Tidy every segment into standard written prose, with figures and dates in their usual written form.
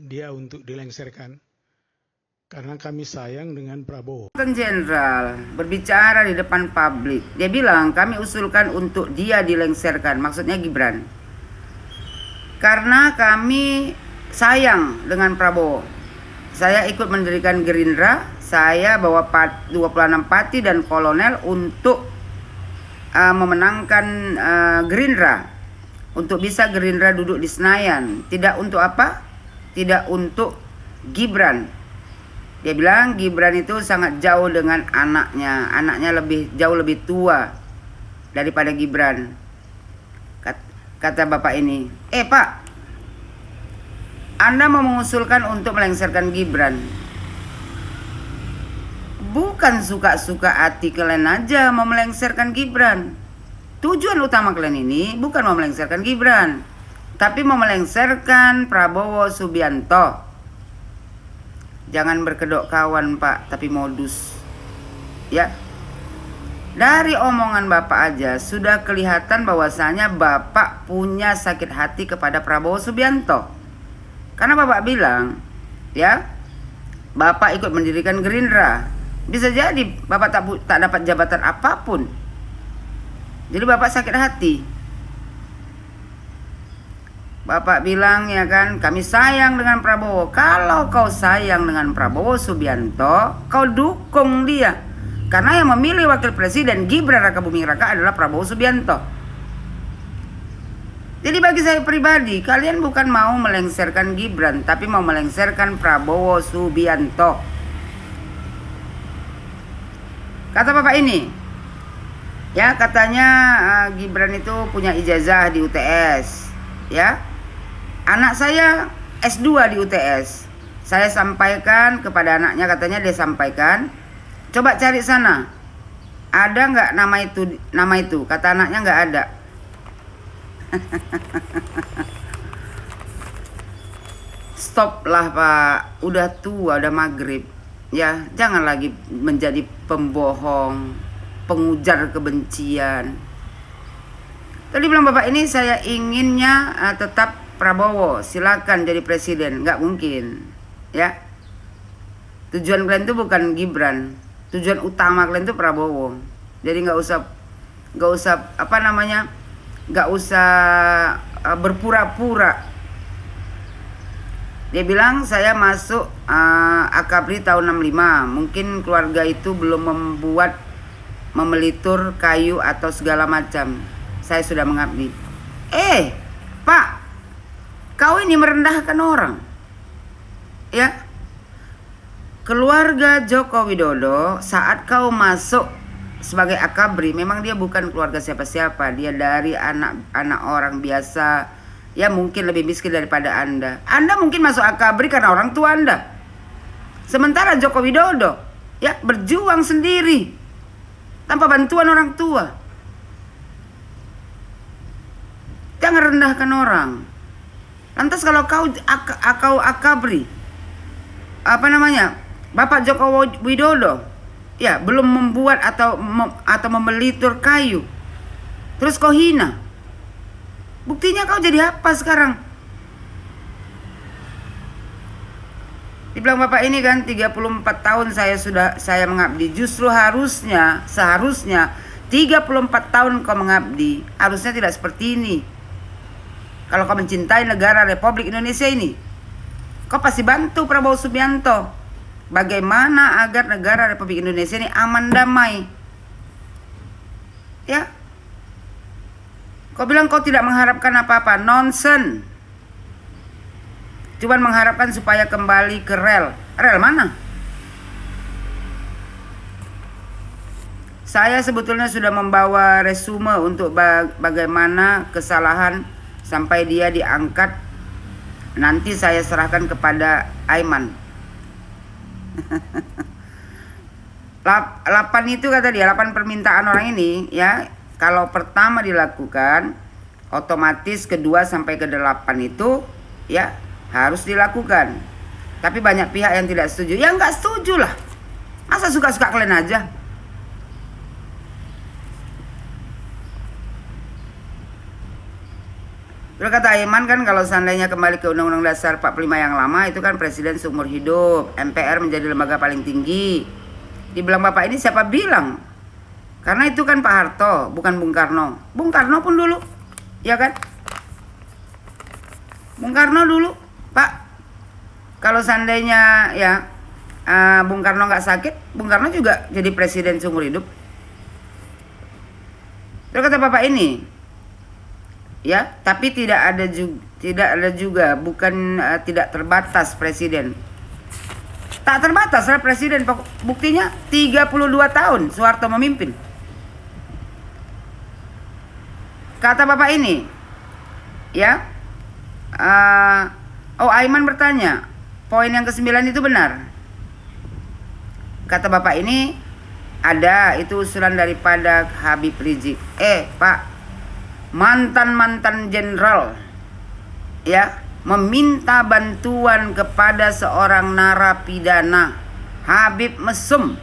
dia untuk dilengsarkan karena kami sayang dengan Prabowo. Jenderal berbicara di depan publik, dia bilang kami usulkan untuk dia dilengsarkan, maksudnya Gibran, karena kami sayang dengan Prabowo. Saya ikut mendirikan Gerindra, saya bawa 26 pati dan kolonel untuk memenangkan Gerindra, untuk bisa Gerindra duduk di Senayan. Tidak untuk apa? Tidak untuk Gibran. Dia bilang Gibran itu sangat jauh dengan anaknya. Anaknya jauh lebih tua daripada Gibran. Kata bapak ini, Pak, Anda mau mengusulkan untuk melengsarkan Gibran. Bukan suka-suka hati kalian aja mau melengsarkan Gibran. Tujuan utama kalian ini bukan mau melengsarkan Gibran, tapi mau melengsarkan Prabowo Subianto. Jangan berkedok kawan Pak, tapi modus. Ya. Dari omongan Bapak aja sudah kelihatan bahwasanya Bapak punya sakit hati kepada Prabowo Subianto. Karena Bapak bilang, ya, Bapak ikut mendirikan Gerindra. Bisa jadi Bapak tak dapat jabatan apapun. Jadi Bapak sakit hati. Bapak bilang, ya kan, kami sayang dengan Prabowo. Kalau kau sayang dengan Prabowo Subianto, kau dukung dia. Karena yang memilih wakil presiden Gibran Rakabuming Raka adalah Prabowo Subianto. Jadi bagi saya pribadi, kalian bukan mau melengsarkan Gibran, tapi mau melengsarkan Prabowo Subianto. Kata Bapak ini, ya, katanya Gibran itu punya ijazah di UTS, ya. Anak saya S2 di UTS. Saya sampaikan kepada anaknya, katanya dia sampaikan, coba cari sana, ada nggak nama itu? Kata anaknya nggak ada. Stop lah Pak, udah tua, udah maghrib, ya. Jangan lagi menjadi pembohong, pengujar kebencian. Tadi bilang Bapak ini saya inginnya tetap Prabowo, silakan jadi presiden. Nggak mungkin, ya. Tujuan kalian itu bukan Gibran, tujuan utama kalian itu Prabowo. Jadi nggak usah nggak usah berpura-pura. Dia bilang saya masuk Akabri tahun 65, mungkin keluarga itu belum memelitur kayu atau segala macam. Saya sudah mengabdi. Pak, kau ini merendahkan orang, ya. Keluarga Joko Widodo saat kau masuk sebagai Akabri, memang dia bukan keluarga siapa-siapa. Dia dari anak orang biasa, ya, mungkin lebih miskin daripada Anda. Anda mungkin masuk Akabri karena orang tua Anda. Sementara Joko Widodo, ya, berjuang sendiri tanpa bantuan orang tua. Jangan rendahkan orang. Lantas kalau kau Akabri, Bapak Joko Widodo, ya, belum membuat atau memelitur kayu, terus kau hina. Buktinya kau jadi apa sekarang? Dibilang Bapak ini kan 34 tahun saya mengabdi. Justru seharusnya 34 tahun kau mengabdi, harusnya tidak seperti ini. Kalau kau mencintai negara Republik Indonesia ini, kau pasti bantu Prabowo Subianto bagaimana agar negara Republik Indonesia ini aman damai. Ya. Kau bilang kau tidak mengharapkan apa-apa, nonsen. Cuman mengharapkan supaya kembali ke rel. Rel mana? Saya sebetulnya sudah membawa resume untuk bagaimana kesalahan sampai dia diangkat. Nanti saya serahkan kepada Aiman. 8 itu kata dia, 8 permintaan orang ini, ya. Kalau pertama dilakukan, otomatis kedua sampai ke 8 itu, ya, harus dilakukan. Tapi banyak pihak yang tidak setuju. Ya nggak setuju lah. Masa suka-suka kalian aja? Berkata Aiman kan kalau seandainya kembali ke Undang-Undang Dasar 45 yang lama itu kan presiden seumur hidup, MPR menjadi lembaga paling tinggi. Dibilang Bapak ini siapa bilang? Karena itu kan Pak Harto, bukan Bung Karno. Bung Karno pun dulu, ya kan? Bung Karno dulu, Pak. Kalau seandainya ya Bung Karno nggak sakit, Bung Karno juga jadi presiden seumur hidup. Terus kata Bapak ini, ya, tapi tidak ada juga, bukan tidak terbatas presiden. Tak terbatas lah presiden, buktinya 32 tahun Soeharto memimpin. Kata Bapak ini, ya, Aiman bertanya, poin yang ke-9 itu benar. Kata Bapak ini, ada itu usulan daripada Habib Rizik. Pak, mantan jenderal ya meminta bantuan kepada seorang narapidana, Habib Mesum.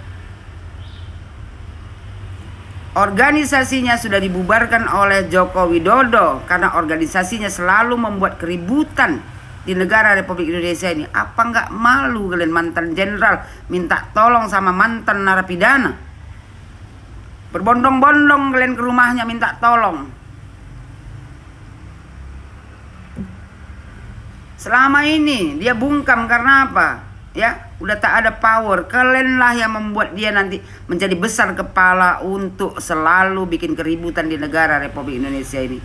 Organisasinya sudah dibubarkan oleh Joko Widodo karena organisasinya selalu membuat keributan di negara Republik Indonesia ini. Apa nggak malu kalian mantan jenderal minta tolong sama mantan narapidana? Berbondong-bondong kalian ke rumahnya minta tolong. Selama ini dia bungkam karena apa? Ya, udah tak ada power. Kalianlah yang membuat dia nanti menjadi besar kepala untuk selalu bikin keributan di negara Republik Indonesia ini.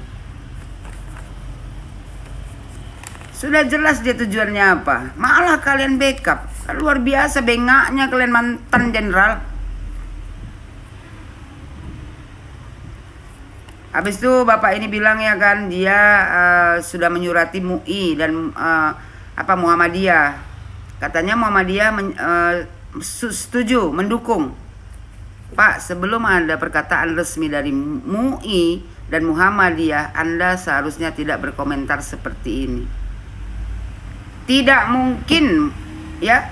Sudah jelas dia tujuannya apa. Malah kalian backup. Luar biasa bengaknya kalian mantan jenderal. Habis itu Bapak ini bilang ya kan dia sudah menyurati MUI dan Muhammadiyah. Katanya Muhammadiyah setuju, mendukung. Pak, sebelum ada perkataan resmi dari MUI dan Muhammadiyah, Anda seharusnya tidak berkomentar seperti ini. Tidak mungkin ya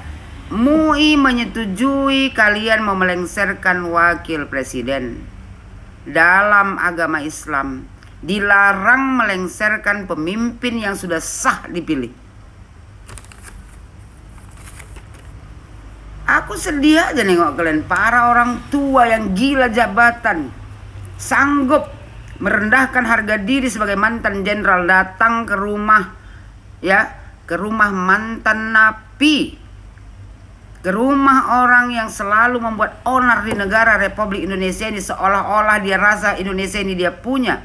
MUI menyetujui kalian memelengsarkan wakil presiden. Dalam agama Islam dilarang melengsarkan pemimpin yang sudah sah dipilih. Aku sedih aja nengok kalian, para orang tua yang gila jabatan, sanggup merendahkan harga diri sebagai mantan jenderal, datang ke rumah ya, ke rumah mantan napi, ke rumah orang yang selalu membuat onar di negara Republik Indonesia ini, seolah-olah dia rasa Indonesia ini dia punya.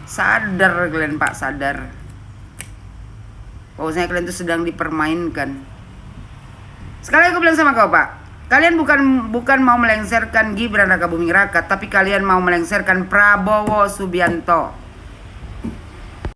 Sadar kalian Pak, sadar. Bahwasanya kalian itu sedang dipermainkan. Sekali aku bilang sama kau Pak, kalian bukan mau melengsarkan Gibran Raka Buming Raka, tapi kalian mau melengsarkan Prabowo Subianto.